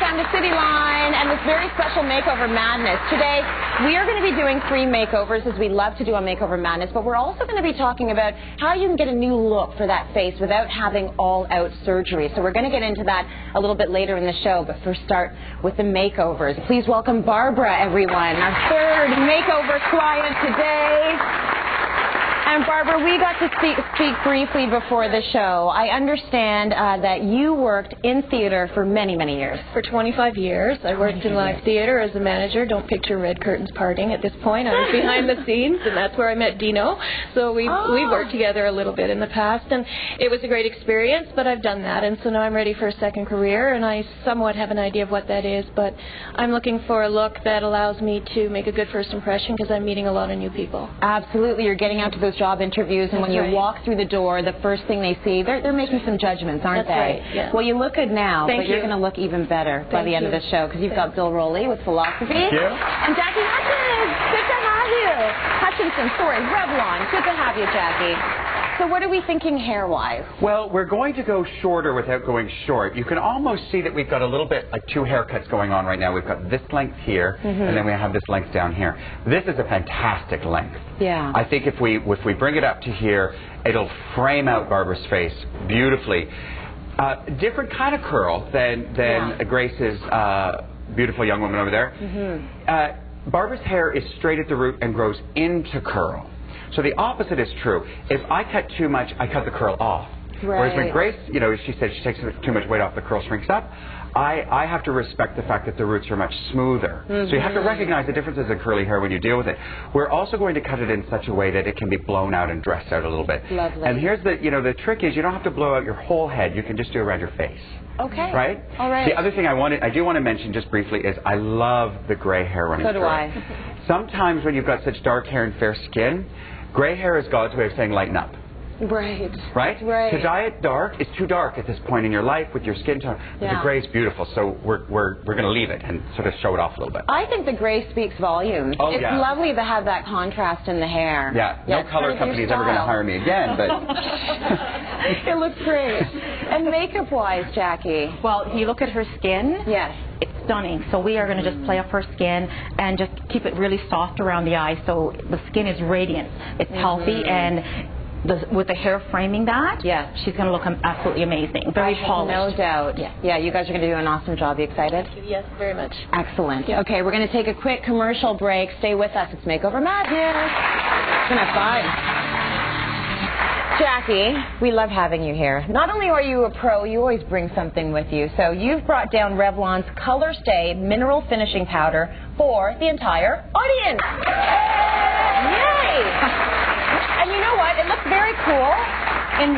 welcome to CityLine and this very special Makeover Madness. Today, we are going to be doing free makeovers, as we love to do on Makeover Madness, but we're also going to be talking about how you can get a new look for that face without having all-out surgery. So we're going to get into that a little bit later in the show, but first start with the makeovers. Please welcome Barbara, everyone, our third makeover client today. And Barbara, we got to speak briefly before the show. I understand that you worked in theater for many, many years. For 25 years. I worked in live theater as a manager. Don't picture red curtains parting at this point. I was behind the scenes, and that's where I met Dino. So we worked together a little bit in the past, and it was a great experience, but I've done that, and so now I'm ready for a second career, and I somewhat have an idea of what that is, but I'm looking for a look that allows me to make a good first impression because I'm meeting a lot of new people. Absolutely. You're getting out to those job interviews, and when you walk through the door, the first thing they see, they're making some judgments, aren't they? Right, yeah. Well, you look good now, but you're going to look even better by the end of the show, because you've got Bill Rowley with Philosophy. Thank you. And Jackie Hutchins. Good to have you. Hutchinson, sorry, Revlon. Good to have you, Jackie. So what are we thinking hair-wise? Well, we're going to go shorter without going short. You can almost see that we've got a little bit like two haircuts going on right now. We've got this length here, and then we have this length down here. This is a fantastic length. Yeah. I think if we bring it up to here, it'll frame out Barbara's face beautifully. Different kind of curl than Grace's beautiful young woman over there. Barbara's hair is straight at the root and grows into curl. So the opposite is true. If I cut too much, I cut the curl off. Right. Whereas when Grace, you know, she said she takes too much weight off, the curl shrinks up. I have to respect the fact that the roots are much smoother. So you have to recognize the differences in curly hair when you deal with it. We're also going to cut it in such a way that it can be blown out and dressed out a little bit. Lovely. And here's the, the trick is you don't have to blow out your whole head. You can just do it around your face. Okay. Right? All right. The other thing I do want to mention just briefly is I love the gray hair running through. So do I. Sometimes when you've got such dark hair and fair skin, gray hair is God's way of saying lighten up. Right. Right? Right. To dye it dark is too dark at this point in your life with your skin tone. But the gray is beautiful, so we're going to leave it and sort of show it off a little bit. I think the gray speaks volumes. Oh, it's lovely to have that contrast in the hair. Yeah. No color company is ever going to hire me again, but it looks great. And makeup-wise, Jackie? Well, if you look at her skin, it's stunning. So we are going to just play off her skin and just keep it really soft around the eyes so the skin is radiant. It's healthy, and with the hair framing that, she's going to look absolutely amazing. Very polished. No doubt. Yeah, you guys are going to do an awesome job. Are you excited? Yes, very much. Excellent. Yeah. Okay, we're going to take a quick commercial break. Stay with us. It's Makeover Madness. It's going to have fun. Jackie, we love having you here. Not only are you a pro, you always bring something with you. So you've brought down Revlon's ColorStay Mineral Finishing Powder for the entire audience. Yay! And you know what? It looks very cool in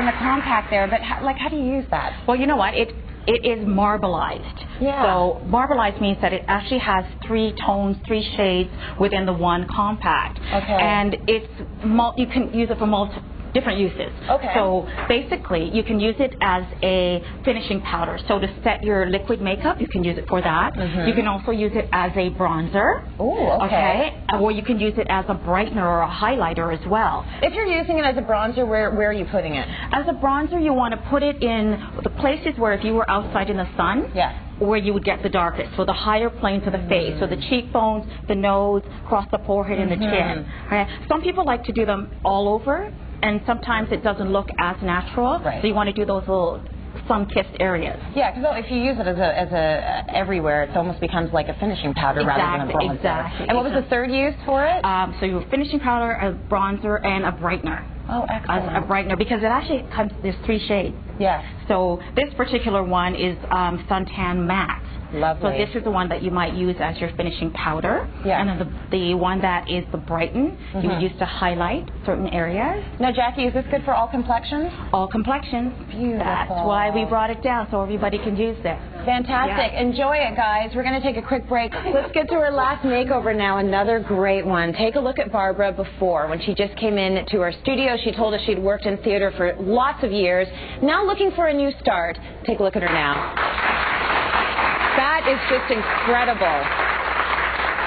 the compact there. But how do you use that? Well, you know what? It is marbleized. Yeah. So marbleized means that it actually has 3 tones, 3 shades within the one compact. Okay. And you can use it for different uses. Okay. So basically, you can use it as a finishing powder. So to set your liquid makeup, you can use it for that. You can also use it as a bronzer. Oh, okay. Or you can use it as a brightener or a highlighter as well. If you're using it as a bronzer, where are you putting it? As a bronzer, you want to put it in the places where if you were outside in the sun, where you would get the darkest. So the higher planes of the face, so the cheekbones, the nose, across the forehead and the chin. Right? Some people like to do them all over, and sometimes it doesn't look as natural. Right. So you want to do those little sun-kissed areas. Yeah, because if you use it as a everywhere, it almost becomes like a finishing powder rather than a bronzer. Exactly. And what was the third use for it? So your finishing powder, a bronzer, and a brightener. Oh, excellent. As a brightener, because it actually comes, there's 3 shades. Yeah. So this particular one is Suntan Matte. Lovely. So this is the one that you might use as your finishing powder. Yeah. And then the one that is the brighten, you would use to highlight certain areas. Now, Jackie, is this good for all complexions? All complexions. Beautiful. That's why we brought it down, so everybody can use this. Fantastic. Yeah. Enjoy it, guys. We're going to take a quick break. Let's get to our last makeover now, another great one. Take a look at Barbara before. When she just came in to our studio, she told us she'd worked in theater for lots of years. Now looking for a new start. Take a look at her now. That is just incredible.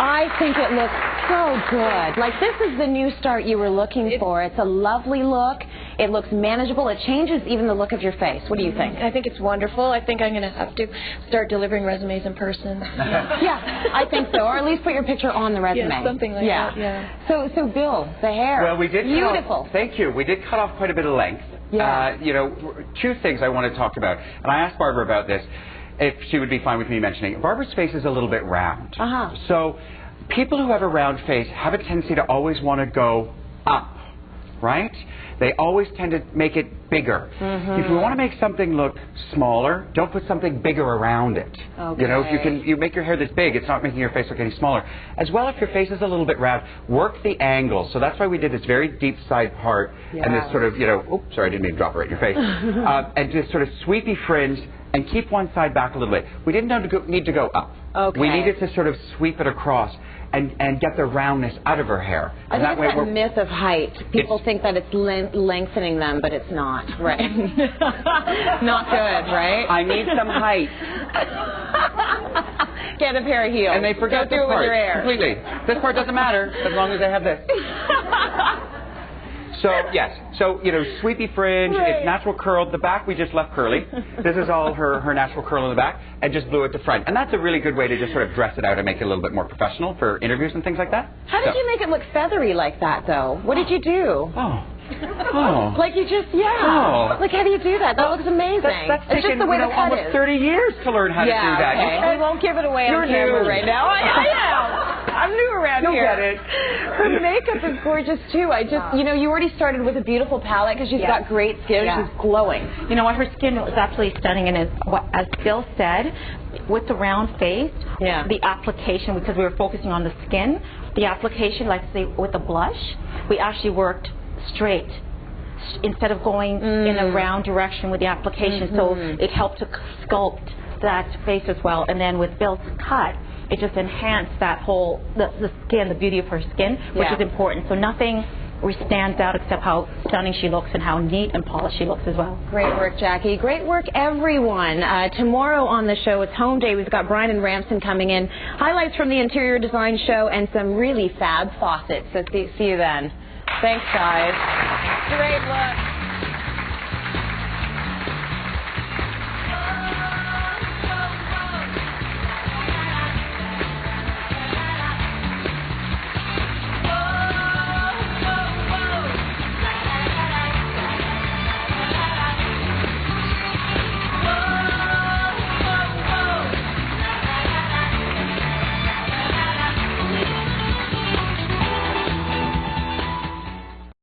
I think it looks so good. Like, this is the new start you were looking for. It's a lovely look. It looks manageable. It changes even the look of your face. What do you think? I think it's wonderful. I think I'm going to have to start delivering resumes in person. Yeah, I think so. Or at least put your picture on the resume. Yeah, something like that, yeah. So Bill, the hair. Well, we did beautiful. Thank you. We did cut off quite a bit of length. Yeah. You know, two things I want to talk about. And I asked Barbara about this, if she would be fine with me mentioning. Barbara's face is a little bit round. So people who have a round face have a tendency to always want to go up, right? They always tend to make it bigger. If we want to make something look smaller, don't put something bigger around it. You know, if you make your hair this big, it's not making your face look any smaller. As well, if your face is a little bit round, work the angle. So that's why we did this very deep side part and this sort of, you know, oops, sorry, I didn't mean to drop it right in your face. And this sort of sweepy fringe and keep one side back a little bit. We didn't need to go up. We needed to sort of sweep it across and get the roundness out of her hair. I think it's that myth of height. People think that it's lengthening them, but it's not. Right. Not good, right? I need some height. Get a pair of heels. And they forget this do it part with your hair. completely. This part doesn't matter as long as I have this. So, yes. So, you know, sweepy fringe, it's natural curl. The back we just left curly. This is all her natural curl in the back and just blew it to front. And that's a really good way to just sort of dress it out and make it a little bit more professional for interviews and things like that. How did you make it look feathery like that, though? What did you do? Like you just, Like, how do you do that? That looks amazing. That's it's taken, just the way the cut almost 30 years to learn how to do that. Okay. We won't give it away on camera right now. I am. I'm new around here. You'll get it. Her makeup is gorgeous, too. I just, you know, you already started with a beautiful palette because she's got great skin. She's glowing. You know what? Her skin is absolutely stunning. And as Bill said, with the round face, the application, because we were focusing on the skin, the application, like say with the blush, we actually worked straight instead of going in a round direction with the application. So it helped to sculpt that face as well. And then with Bill's cut, it just enhanced that whole, the skin, the beauty of her skin, which is important. So nothing stands out except how stunning she looks and how neat and polished she looks as well. Great work, Jackie. Great work, everyone. Tomorrow on the show, it's Home Day. We've got Brian and Ramson coming in. Highlights from the interior design show and some really fab faucets. So see you then. Thanks, guys. Great look.